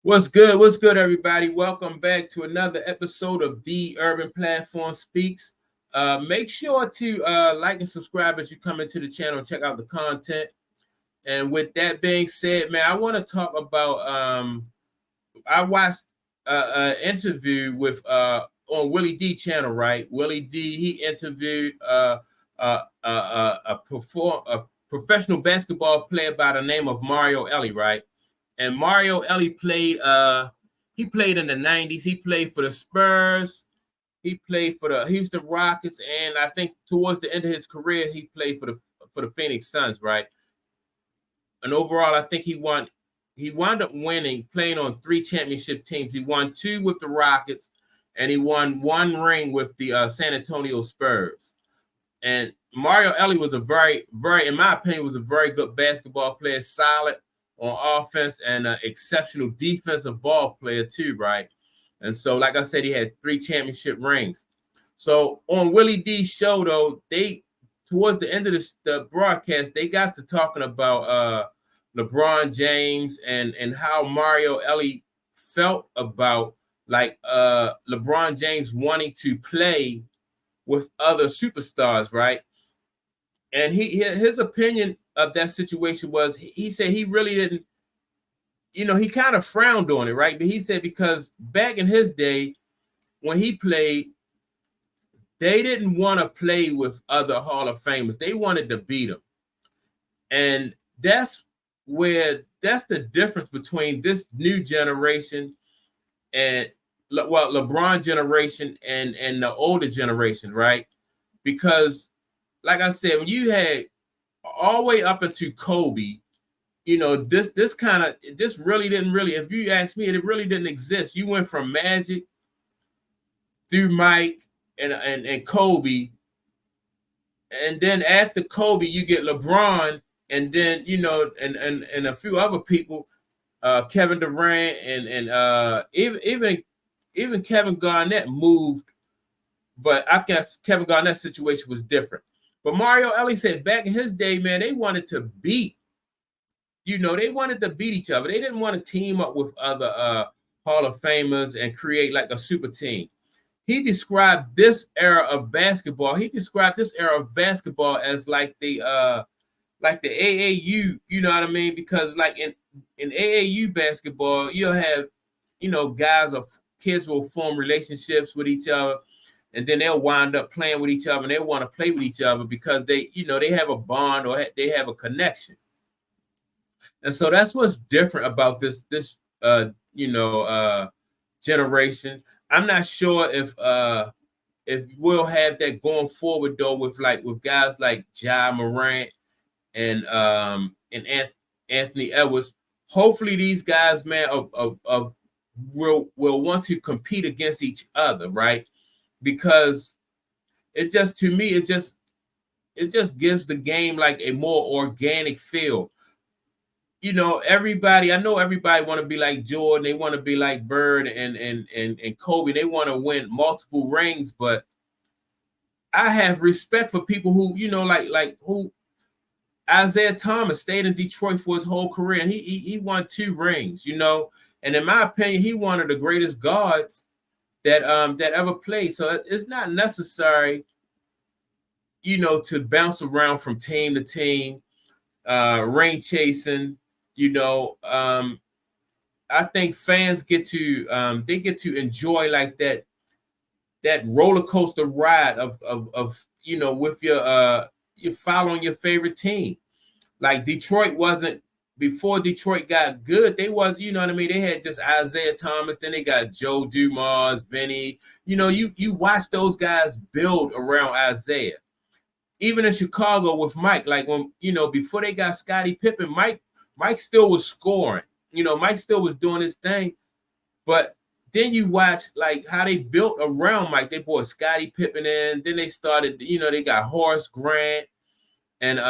What's good? What's good, everybody? Welcome back to another episode of The Urban Platform Speaks. Make sure to like and subscribe as you come into the channel and check out the content. And with that being said, man, I want to talk about. I watched an interview with on Willie D channel, right? Willie D, he interviewed a professional basketball player by the name of Mario Elie, right? And Mario Elie played he played in the 90s. He played for the Spurs, he played for the Houston Rockets, and I think towards the end of his career, he played for the Phoenix Suns, right? And overall, I think he wound up winning, playing on 3 championship teams. He won 2 with the Rockets, and he won 1 ring with the San Antonio Spurs. And Mario Elie was a very, in my opinion, was a very good basketball player, solid on offense and an exceptional defensive ball player too, right? And so, like I said, he had 3 championship rings. So on Willie D's show, though, they towards the end of the broadcast, they got to talking about LeBron James and how Mario Elie felt about like LeBron James wanting to play with other superstars, right? And his opinion of that situation was he said he really didn't, he kind of frowned on it, right? But he said because back in his day when he played, they didn't want to play with other Hall of Famers. They wanted to beat them. And that's the difference between this new generation and LeBron generation and the older generation, right? Because like I said, when you had all the way up into Kobe, this really, if you ask me, it really didn't exist. You went from Magic through Mike and Kobe, and then after Kobe, you get LeBron, and then and a few other people, Kevin Durant and even Kevin Garnett moved, but I guess Kevin Garnett's situation was different. But Mario Elie said back in his day, man, they wanted to beat. They wanted to beat each other. They didn't want to team up with other Hall of Famers and create like a super team. He described this era of basketball. He described this era of basketball as like the AAU. You know what I mean? Because like in AAU basketball, you'll have guys or kids will form relationships with each other, and then they'll wind up playing with each other, and they want to play with each other because they have a bond or they have a connection. And so that's what's different about this generation. I'm not sure if we'll have that going forward though with guys like Ja Morant and Anthony Edwards. Hopefully these guys, man, will want to compete against each other, right? Because it just gives the game like a more organic feel. I know everybody want to be like Jordan, they want to be like Bird and Kobe, they want to win multiple rings, but I have respect for people who, like who Isaiah Thomas stayed in Detroit for his whole career and he won 2 rings, and in my opinion, he one of the greatest guards that ever played. So it's not necessary, to bounce around from team to team, ring chasing. I think fans get to enjoy like that roller coaster ride of with you're following your favorite team. Like Detroit wasn't, before Detroit got good, they was, what I mean? They had just Isaiah Thomas, then they got Joe Dumars, Vinny. You watch those guys build around Isaiah. Even in Chicago with Mike, like when, before they got Scottie Pippen, Mike still was scoring. Mike still was doing his thing. But then you watch like how they built around Mike. They brought Scottie Pippen in. Then they started, they got Horace Grant and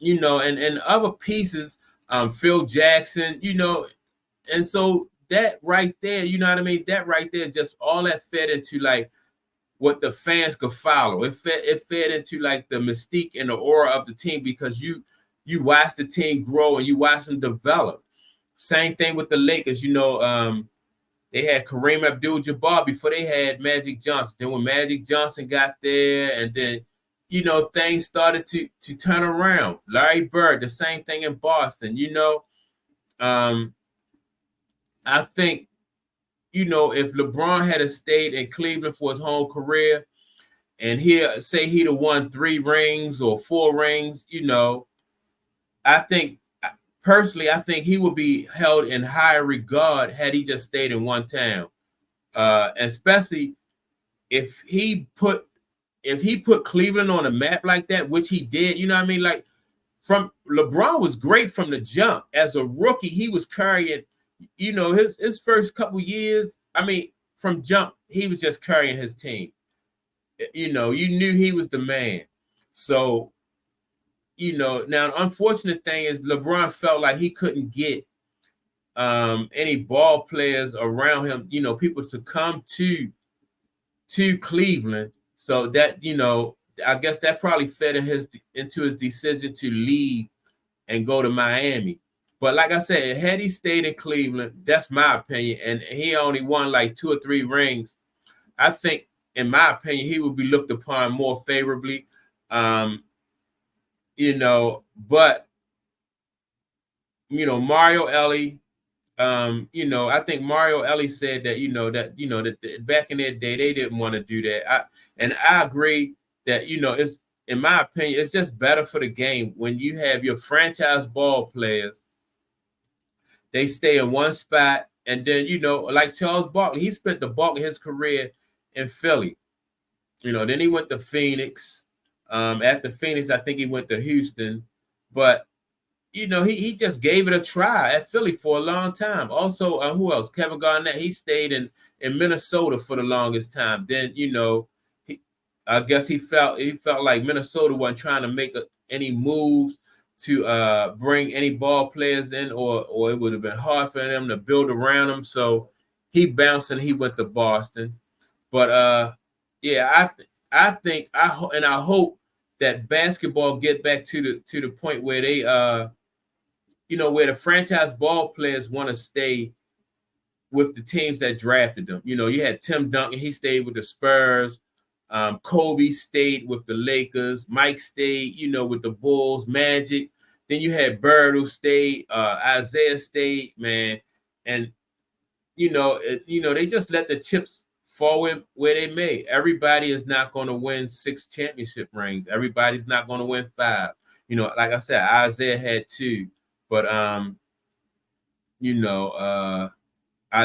and other pieces, Phil Jackson, and so that right there, you know what I mean? That right there, just all that fed into like what the fans could follow. It fed into like the mystique and the aura of the team because you watch the team grow and you watch them develop. Same thing with the Lakers. They had Kareem Abdul-Jabbar before they had Magic Johnson. Then when Magic Johnson got there, and then things started to turn around. Larry Bird, the same thing in Boston. I think if LeBron had stayed in Cleveland for his whole career, and he'd have won 3 rings or 4 rings, I think personally, I think he would be held in higher regard had he just stayed in one town. Especially if he put Cleveland on a map like that, which he did, you know what I mean? Like, from LeBron was great from the jump. As a rookie, he was carrying, his first couple years. I mean, from jump, he was just carrying his team. You knew he was the man. So, now the unfortunate thing is LeBron felt like he couldn't get any ball players around him, people to come to Cleveland. So that, I guess that probably fed into his decision to leave and go to Miami. But like I said, had he stayed in Cleveland, that's my opinion, and he only won like 2 or 3 rings, I think, in my opinion, he would be looked upon more favorably. But Mario Elie, I think Mario Elie said that, that back in their day, they didn't want to do that. I agree that, it's, in my opinion, it's just better for the game when you have your franchise ball players. They stay in one spot, and then, like Charles Barkley, he spent the bulk of his career in Philly. Then he went to Phoenix. After Phoenix, I think he went to Houston. But he just gave it a try at Philly for a long time. Also, who else? Kevin Garnett. He stayed in Minnesota for the longest time. Then, I guess he felt like Minnesota wasn't trying to make any moves to bring any ball players in, or it would have been hard for them to build around him. So he bounced and he went to Boston. But yeah, I think I hope that basketball get back to the point where they where the franchise ball players want to stay with the teams that drafted them. You had Tim Duncan, he stayed with the Spurs. Kobe stayed with the Lakers. Mike stayed, with the Bulls, Magic. Then you had Bird who stayed. Isaiah stayed, man. And, they just let the chips fall where they may. Everybody is not going to win 6 championship rings. Everybody's not going to win 5. Like I said, Isaiah had 2. But, I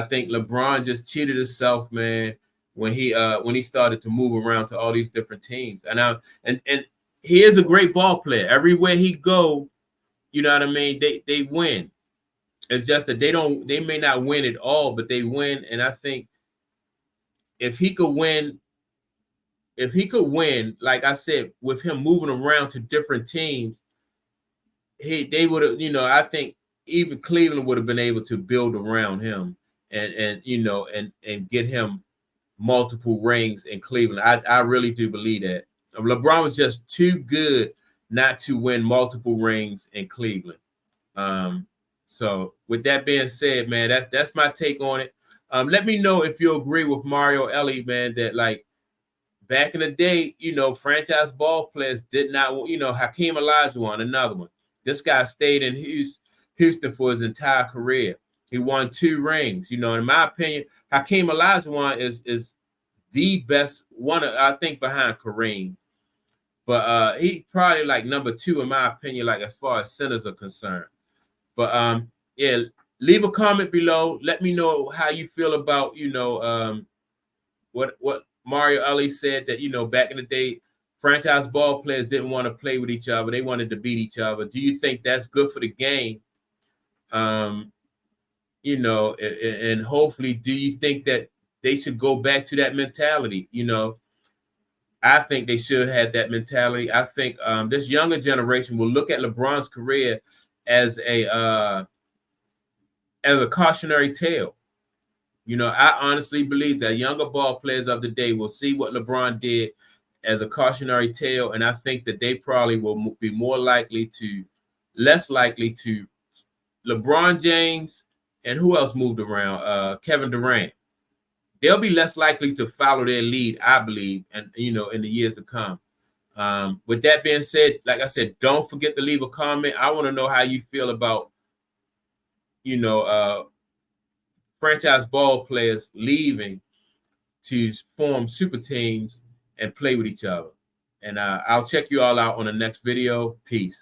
think LeBron just cheated himself, man, when he started to move around to all these different teams. And he is a great ball player. Everywhere he go, you know what I mean, they win. It's just that they may not win it all, but they win. And I think if he could win, like I said, with him moving around to different teams, they would have, I think even Cleveland would have been able to build around him and get him multiple rings in Cleveland. I really do believe that. LeBron was just too good not to win multiple rings in Cleveland. So with that being said, man, that's my take on it. Let me know if you agree with Mario Elie, man, that like back in the day, franchise ball players did not, Hakeem Olajuwon, another one. This guy stayed in Houston for his entire career. He won 2 rings. In my opinion, Hakeem Olajuwon is the best one, I think, behind Kareem. But he probably like number 2 in my opinion, like as far as centers are concerned. But yeah, leave a comment below. Let me know how you feel about what Mario Elie said, that back in the day, franchise ball players didn't want to play with each other. They wanted to beat each other. Do you think that's good for the game? And hopefully, do you think that they should go back to that mentality? I think they should have that mentality. I think this younger generation will look at LeBron's career as a cautionary tale. I honestly believe that younger ball players of the day will see what LeBron did as a cautionary tale, and I think that they probably will be less likely to LeBron James, and who else moved around? Kevin Durant. They'll be less likely to follow their lead, I believe, and in the years to come. With that being said, like I said, don't forget to leave a comment. I want to know how you feel about, franchise ball players leaving to form super teams and play with each other. And I'll check you all out on the next video. Peace.